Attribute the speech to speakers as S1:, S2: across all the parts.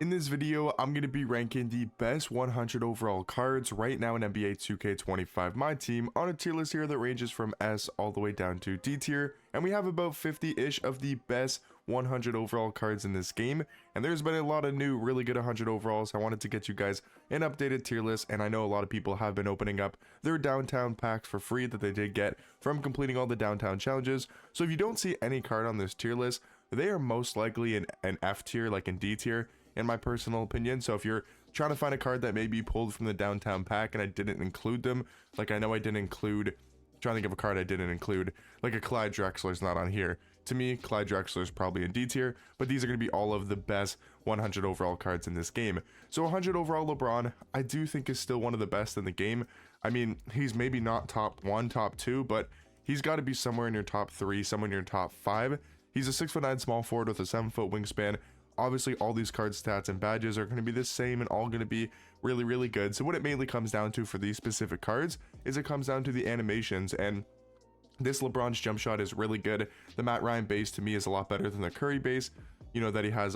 S1: In this video, I'm going to be ranking the best 100 overall cards right now in NBA 2K25 My Team on a tier list here that ranges from S all the way down to D tier, and we have about 50-ish of the best 100 overall cards in this game, and there's been a lot of new really good 100 overalls. I wanted to get you guys an updated tier list, and I know a lot of people have been opening up their downtown packs for free that they did get from completing all the downtown challenges. So if you don't see any card on this tier list, they are most likely in an F tier, like in D tier, in my personal opinion. So if you're trying to find a card that may be pulled from the downtown pack and I didn't include them, like I know I didn't include, trying to think of a card I didn't include, like a Clyde Drexler's not on here. To me, Clyde Drexler's probably in D tier, but these are going to be all of the best 100 overall cards in this game. So 100 overall LeBron, I do think is still one of the best in the game. I mean, he's maybe not top 1, top 2, but he's got to be somewhere in your top 3, somewhere in your top 5. He's a 6'9" small forward with a 7-foot wingspan. Obviously, all these card stats and badges are going to be the same and all going to be really, really good. So what it mainly comes down to for these specific cards is it comes down to the animations, and this LeBron's jump shot is really good. The Matt Ryan base to me is a lot better than the Curry base, you know, that he has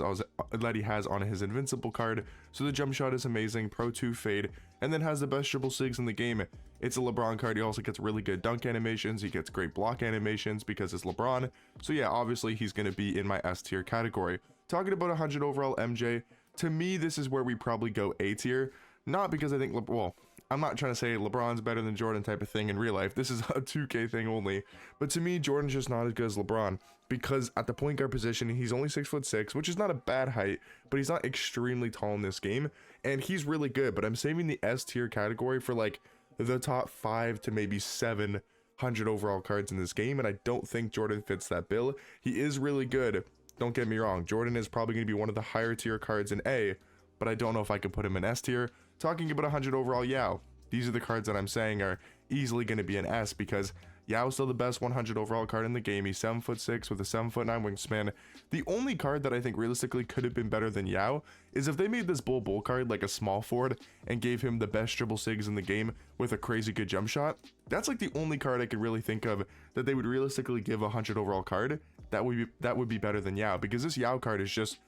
S1: on his invincible card. So the jump shot is amazing, Pro 2 fade, and then has the best dribble sigs in the game. It's a LeBron card. He also gets really good dunk animations. He gets great block animations because it's LeBron. So yeah, obviously he's going to be in my S tier category. Talking about 100 overall MJ, to me this is where we probably go A tier. Not because I think, well, I'm not trying to say LeBron's better than Jordan type of thing in real life. This is a 2K thing only. But to me, Jordan's just not as good as LeBron, because at the point guard position, he's only 6'6", which is not a bad height, but he's not extremely tall in this game, and he's really good. But I'm saving the S tier category for like the top 5 to maybe 700 overall cards in this game, and I don't think Jordan fits that bill. He is really good. Don't get me wrong, Jordan is probably going to be one of the higher tier cards in A, but I don't know if I could put him in S tier. Talking about 100 overall Yao, these are the cards that I'm saying are easily going to be an S, because Yao's still the best 100 overall card in the game. He's 7'6" with a 7'9" wingspan. The only card that I think realistically could have been better than Yao is if they made this Bull card like a small forward and gave him the best dribble sigs in the game with a crazy good jump shot. That's like the only card I could really think of that they would realistically give a 100 overall card that would be better than Yao, because this Yao card is just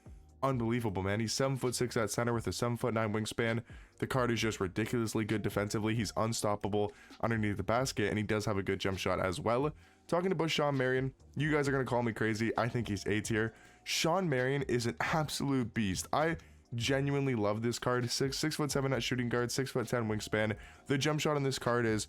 S1: unbelievable, man. He's 7'6" at center with a 7'9" wingspan. The card is just ridiculously good defensively. He's unstoppable underneath the basket, and he does have a good jump shot as well. Talking about Sean Marion, you guys are going to call me crazy. I think he's A tier. Sean Marion is an absolute beast. I genuinely love this card. 6'7" at shooting guard, 6'10" wingspan. The jump shot on this card is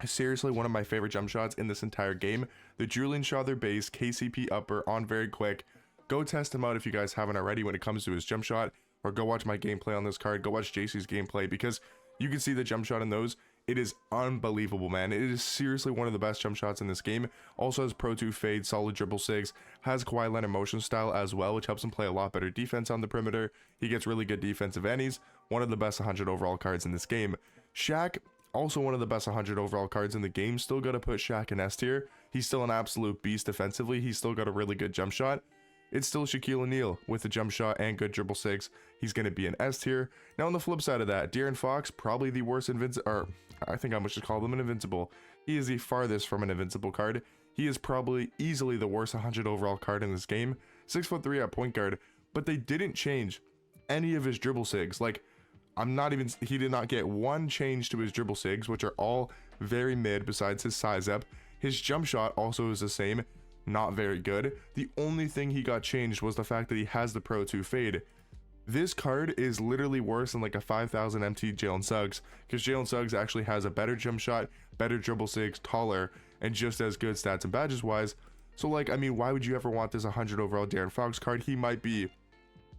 S1: seriously one of my favorite jump shots in this entire game. The Julian Schother base, KCP upper on very quick. Go test him out if you guys haven't already when it comes to his jump shot, or go watch my gameplay on this card. Go watch JC's gameplay, because you can see the jump shot in those. It is unbelievable, man. It is seriously one of the best jump shots in this game. Also has Pro 2 fade, solid dribble sigs, has Kawhi Leonard motion style as well, which helps him play a lot better defense on the perimeter. He gets really good defensive, and he's one of the best 100 overall cards in this game. Shaq, also one of the best 100 overall cards in the game. Still got to put Shaq in S tier. He's still an absolute beast defensively. He's still got a really good jump shot. It's still Shaquille O'Neal with a jump shot and good dribble sigs. He's going to be an S tier. Now on the flip side of that, Darren Fox, probably the worst I think I must just call him an invincible. He is the farthest from an invincible card. He is probably easily the worst 100 overall card in this game. 6'3" at point guard, but they didn't change any of his dribble sigs. Like, he did not get one change to his dribble sigs, which are all very mid besides his size up. His jump shot also is the same. Not very good. The only thing he got changed was the fact that he has the Pro 2 fade. This card is literally worse than like a 5,000 MT Jalen Suggs, because Jalen Suggs actually has a better jump shot, better dribble sigs, taller, and just as good stats and badges wise. So like, I mean, why would you ever want this 100 overall Darren Fox card? He might be,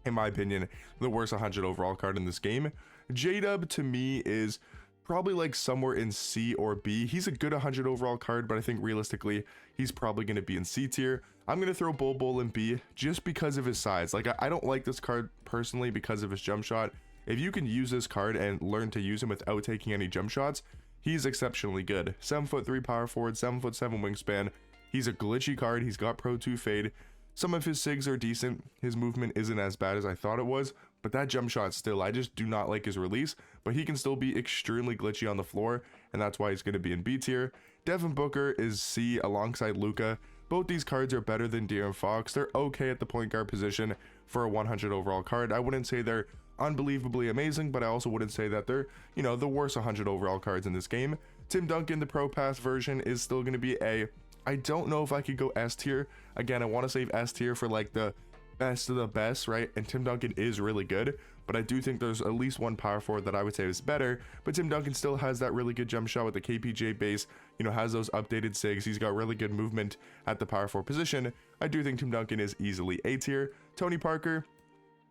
S1: in my opinion, the worst 100 overall card in this game. J-Dub to me is probably like somewhere in C or B. He's a good 100 overall card, but I think realistically he's probably going to be in C tier. I'm going to throw Bull in B just because of his size. Like, I don't like this card personally because of his jump shot. If you can use this card and learn to use him without taking any jump shots, he's exceptionally good. 7'3" power forward, 7'7" wingspan. He's a glitchy card. He's got Pro 2 fade. Some of his sigs are decent. His movement isn't as bad as I thought it was, but that jump shot still, I just do not like his release. But he can still be extremely glitchy on the floor, and that's why he's going to be in B tier. Devin Booker is C alongside Luka. Both these cards are better than Darren Fox. They're okay at the point guard position, for a 100 overall card. I wouldn't say they're unbelievably amazing, but I also wouldn't say that they're, you know, the worst 100 overall cards in this game. Tim Duncan, the Pro Pass version, is still going to be A. I don't know if I could go S tier. Again, I want to save S tier for like the best of the best, right? And Tim Duncan is really good, but I do think there's at least one power forward that I would say is better. But Tim Duncan still has that really good jump shot with the KPJ base, you know, has those updated SIGs. He's got really good movement at the power forward position. I do think Tim Duncan is easily A tier. Tony Parker,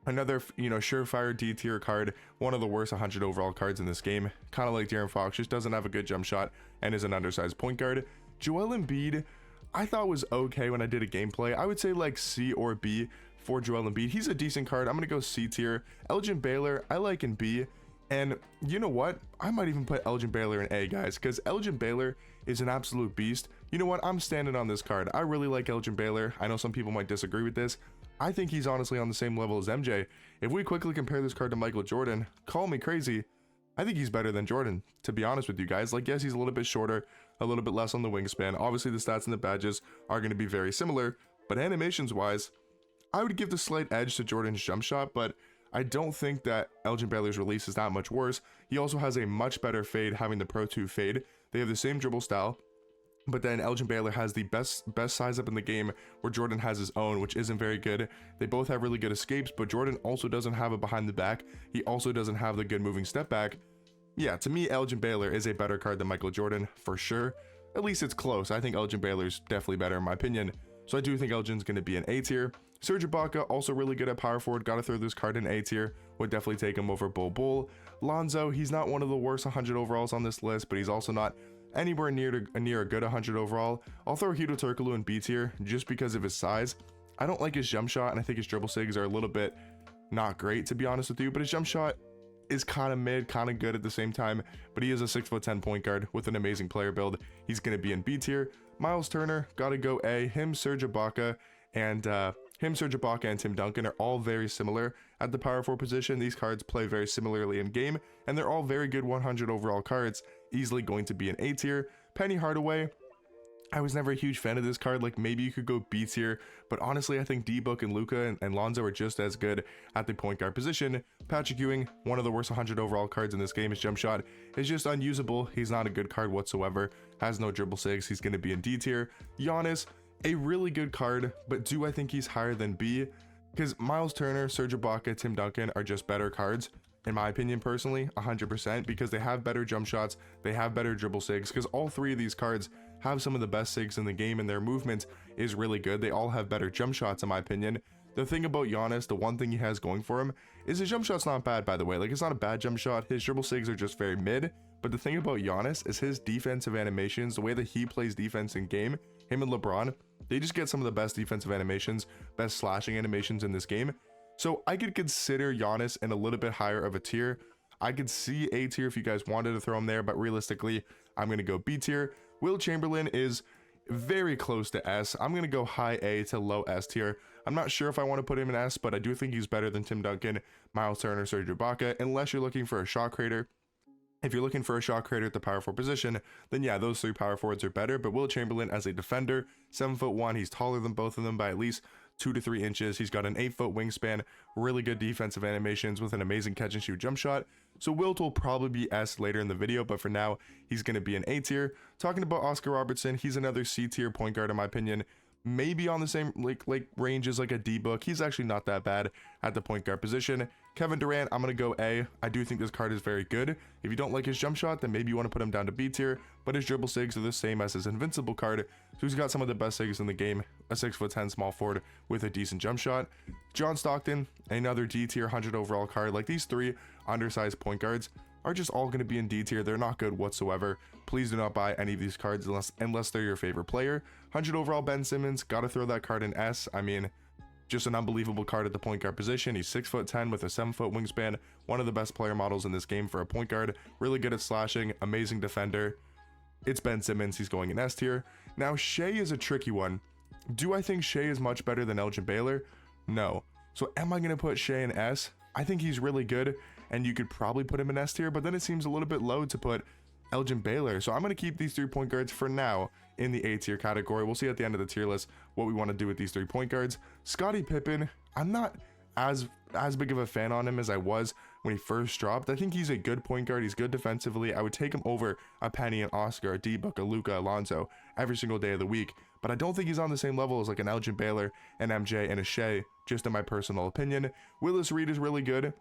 S1: another, you know, surefire D tier card, one of the worst 100 overall cards in this game. Kind of like Darren Fox, just doesn't have a good jump shot and is an undersized point guard. Joel Embiid, I thought was okay when I did a gameplay. I would say like C or B for Joel Embiid. He's a decent card. I'm gonna go C tier. Elgin Baylor, I like in B. And you know what? I might even put Elgin Baylor in A, guys, because Elgin Baylor is an absolute beast. You know what? I'm standing on this card. I really like Elgin Baylor. I know some people might disagree with this. I think he's honestly on the same level as MJ. If we quickly compare this card to Michael Jordan, call me crazy, I think he's better than Jordan, to be honest with you guys. Like, yes, he's a little bit shorter, a little bit less on the wingspan. Obviously, the stats and the badges are going to be very similar, but animations-wise, I would give the slight edge to Jordan's jump shot, but I don't think that Elgin Baylor's release is that much worse. He also has a much better fade, having the Pro 2 fade. They have the same dribble style, but then Elgin Baylor has the best size up in the game, where Jordan has his own, which isn't very good. They both have really good escapes, but Jordan also doesn't have a behind the back. He also doesn't have the good moving step back. Yeah, to me, Elgin Baylor is a better card than Michael Jordan, for sure. At least it's close. I think Elgin Baylor's definitely better in my opinion. So I do think Elgin's going to be an A tier. Serge Ibaka, also really good at power forward. Got to throw this card in A tier. Would definitely take him over Bull. Lonzo, he's not one of the worst 100 overalls on this list, but he's also not anywhere near a good 100 overall. I'll throw Hedo Turkoglu in B tier just because of his size. I don't like his jump shot, and I think his dribble sigs are a little bit not great, to be honest with you, but his jump shot is kind of mid, kind of good at the same time. But he is a 6'10" point guard with an amazing player build. He's going to be in B tier. Miles Turner, gotta go A. Serge Ibaka, and Tim Duncan are all very similar at the power forward position. These cards play very similarly in game, and they're all very good 100 overall cards. Easily going to be an A tier. Penny Hardaway, I was never a huge fan of this card. Like, maybe you could go B tier, but honestly, I think D-Book and Luka and Lonzo are just as good at the point guard position. Patrick Ewing, one of the worst 100 overall cards in this game. His jump shot is just unusable. He's not a good card whatsoever. Has no dribble sigs. He's going to be in D tier. Giannis, a really good card, but do I think he's higher than B? Because Miles Turner, Serge Ibaka, Tim Duncan are just better cards, in my opinion, personally, 100%, because they have better jump shots, they have better dribble sigs, because all three of these cards have some of the best sigs in the game, and their movement is really good. They all have better jump shots, in my opinion. The thing about Giannis, the one thing he has going for him, is his jump shot's not bad, by the way. Like, it's not a bad jump shot. His dribble sigs are just very mid, but the thing about Giannis is his defensive animations, the way that he plays defense in game, him and LeBron, they just get some of the best defensive animations, best slashing animations in this game. So I could consider Giannis in a little bit higher of a tier. I could see A tier if you guys wanted to throw him there, but realistically, I'm going to go B tier. Will Chamberlain is very close to S. I'm going to go high A to low S tier. I'm not sure if I want to put him in S, but I do think he's better than Tim Duncan, Miles Turner, Serge Ibaka, unless you're looking for a shot creator. If you're looking for a shot creator at the power forward position, then yeah, those three power forwards are better. But Will Chamberlain as a defender, 7'1", he's taller than both of them by at least 2 to 3 inches. He's got an 8-foot wingspan, really good defensive animations with an amazing catch and shoot jump shot. So Wilt will probably be S later in the video, but for now, he's going to be an A tier. Talking about Oscar Robertson, he's another C tier point guard in my opinion. Maybe on the same like range as like a D-Book. He's actually not that bad at the point guard position. Kevin Durant, I'm going to go A. I do think this card is very good. If you don't like his jump shot, then maybe you want to put him down to B tier, but his dribble sigs are the same as his invincible card, so he's got some of the best sigs in the game, a 6'10" small forward with a decent jump shot. John Stockton, another D tier 100 overall card. Like, these three undersized point guards are just all going to be in D tier. They're not good whatsoever. Please do not buy any of these cards unless they're your favorite player. 100 overall Ben Simmons, gotta throw that card in S. I mean, just an unbelievable card at the point guard position. He's 6'10" with a 7-foot wingspan, one of the best player models in this game for a point guard. Really good at slashing, amazing defender. It's Ben Simmons. He's going in S tier. Now, Shea is a tricky one. Do I think Shea is much better than Elgin Baylor? No. So am I going to put Shea in S? I think he's really good, and you could probably put him in S tier, but then it seems a little bit low to put Elgin Baylor. So I'm going to keep these 3 point guards for now in the A tier category. We'll see at the end of the tier list what we want to do with these 3 point guards. Scottie Pippen, I'm not as big of a fan on him as I was when he first dropped. I think he's a good point guard. He's good defensively. I would take him over a Penny, an Oscar, a D-Book, a Luka, Alonzo every single day of the week. But I don't think he's on the same level as like an Elgin Baylor, an MJ, and a Shea, just in my personal opinion. Willis Reed is really good.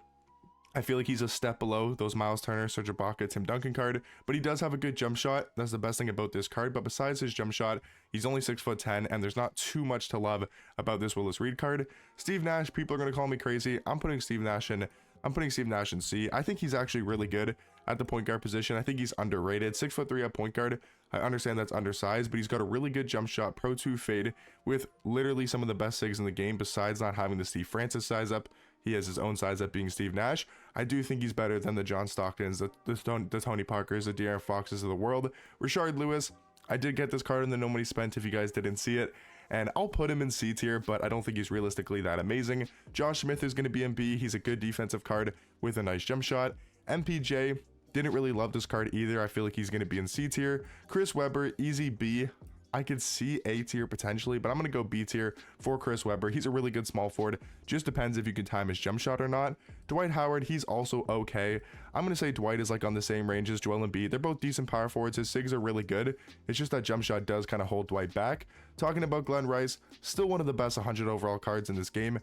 S1: I feel like he's a step below those Miles Turner, Serge Ibaka, Tim Duncan card, but he does have a good jump shot. That's the best thing about this card. But besides his jump shot, he's only 6'10", and there's not too much to love about this Willis Reed card. Steve Nash, people are going to call me crazy. I'm putting Steve Nash in C. I think he's actually really good at the point guard position. I think he's underrated. 6'3" at point guard. I understand that's undersized, but he's got a really good jump shot, Pro 2 fade, with literally some of the best sigs in the game, besides not having the Steve Francis size up. He has his own size up being Steve Nash. I do think he's better than the John Stocktons, the Tony Parkers, the Darren Foxes of the world. Rashard Lewis, I did get this card in the No Money Spent if you guys didn't see it, and I'll put him in C tier, but I don't think he's realistically that amazing. Josh Smith is going to be in B. He's a good defensive card with a nice jump shot. MPJ, didn't really love this card either. I feel like he's going to be in C tier. Chris Webber, easy B. I could see A tier potentially, but I'm going to go B tier for Chris Webber. He's a really good small forward. Just depends if you can time his jump shot or not. Dwight Howard, he's also okay. I'm going to say Dwight is like on the same range as Joel Embiid. They're both decent power forwards. His sigs are really good. It's just that jump shot does kind of hold Dwight back. Talking about Glenn Rice, still one of the best 100 overall cards in this game.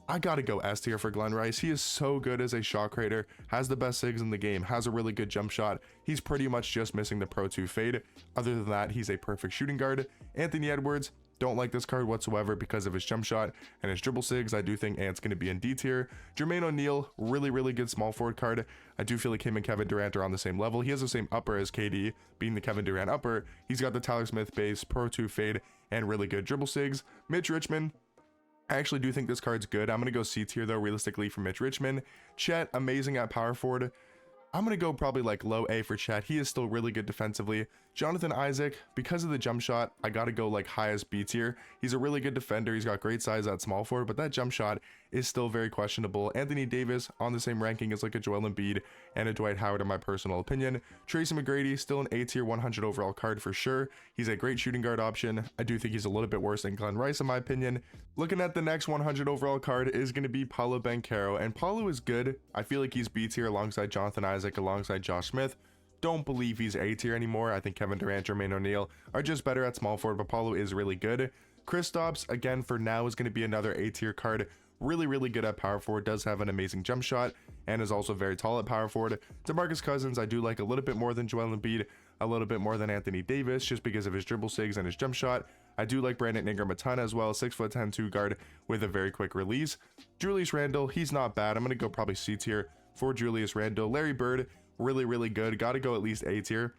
S1: I gotta go S tier for Glenn Rice. He is so good as a shot creator, has the best sigs in the game, has a really good jump shot. He's pretty much just missing the Pro 2 fade. Other than that, he's a perfect shooting guard. Anthony Edwards, don't like this card whatsoever because of his jump shot and his dribble sigs. I do think Ant's going to be in D tier. Jermaine O'Neal, really good small forward card. I do feel like him and Kevin Durant are on the same level. He has the same upper as KD, being the Kevin Durant upper. He's got the Tyler Smith base, Pro 2 fade, and really good dribble sigs. Mitch Richmond, I actually do think this card's good. I'm going to go C tier though, realistically, for Mitch Richmond. Chet, amazing at power forward. I'm going to go probably like low A for Chet. He is still really good defensively. Jonathan Isaac, because of the jump shot, I got to go like highest B tier. He's a really good defender. He's got great size at small forward, but that jump shot is still very questionable. Anthony Davis on the same ranking as like a Joel Embiid and a Dwight Howard in my personal opinion. Tracy McGrady, still an A tier 100 overall card for sure. He's a great shooting guard option. I do think he's a little bit worse than Glenn Rice in my opinion. Looking at the next 100 overall card is going to be Paulo Beno, and Paulo is good. I feel like he's B tier alongside Jonathan Isaac, alongside Josh Smith. Don't believe he's A tier anymore. I think Kevin Durant, Jermaine O'Neal are just better at small forward, but Paulo is really good. Kristaps, again, for now is going to be another A tier card. Really good at power forward, does have an amazing jump shot, and is also very tall at power forward. DeMarcus Cousins, I do like a little bit more than Joel Embiid, a little bit more than Anthony Davis, just because of his dribble sigs and his jump shot. I do like Brandon Ingram a ton as well, 6'10" 2 guard with a very quick release. Julius Randle, he's not bad. I'm going to go probably C tier for Julius Randle. Larry Bird, really good. Got to go at least A tier.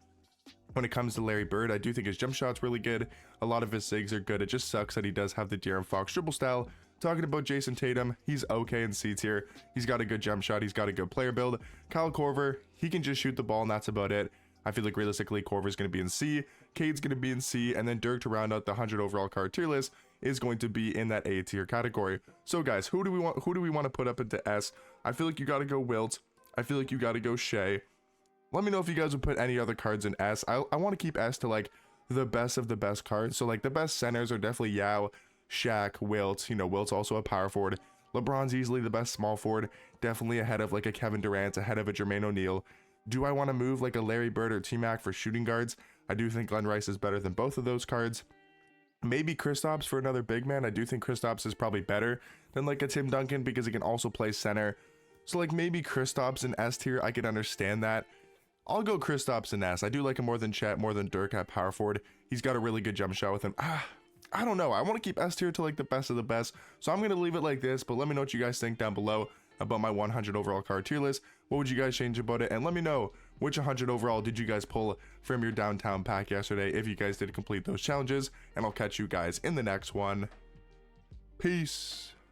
S1: When it comes to Larry Bird, I do think his jump shot's really good. A lot of his sigs are good. It just sucks that he does have the Darren Fox dribble style. Talking about Jason Tatum, he's okay in C tier. He's got a good jump shot. He's got a good player build. Kyle Korver, he can just shoot the ball and that's about it. I feel like realistically Korver's going to be in C, Cade's going to be in C, and then Dirk to round out the 100 overall card tier list is going to be in that A tier category. So guys, who do we want to put up into S? I feel like you got to go Wilt. I feel like you got to go Shea. Let me know if you guys would put any other cards in S. I want to keep S to like the best of the best cards. So like the best centers are definitely Yao, Shaq, Wilt. You know, Wilt's also a power forward. LeBron's easily the best small forward, definitely ahead of like a Kevin Durant, ahead of a Jermaine O'Neal. Do I want to move like a Larry Bird or T-Mac for shooting guards? I do think Glenn Rice is better than both of those cards. Maybe Kristaps for another big man. I do think Kristaps is probably better than like a Tim Duncan because he can also play center. So like maybe Kristaps in S tier, I could understand that. I'll go Kristaps in S. I do like him more than Chet, more than Dirk at power forward. He's got a really good jump shot with him. I don't know. I want to keep S tier to like the best of the best. So I'm going to leave it like this, but let me know what you guys think down below about my 100 overall card tier list. What would you guys change about it? And let me know which 100 overall did you guys pull from your downtown pack yesterday if you guys did complete those challenges. And I'll catch you guys in the next one. Peace.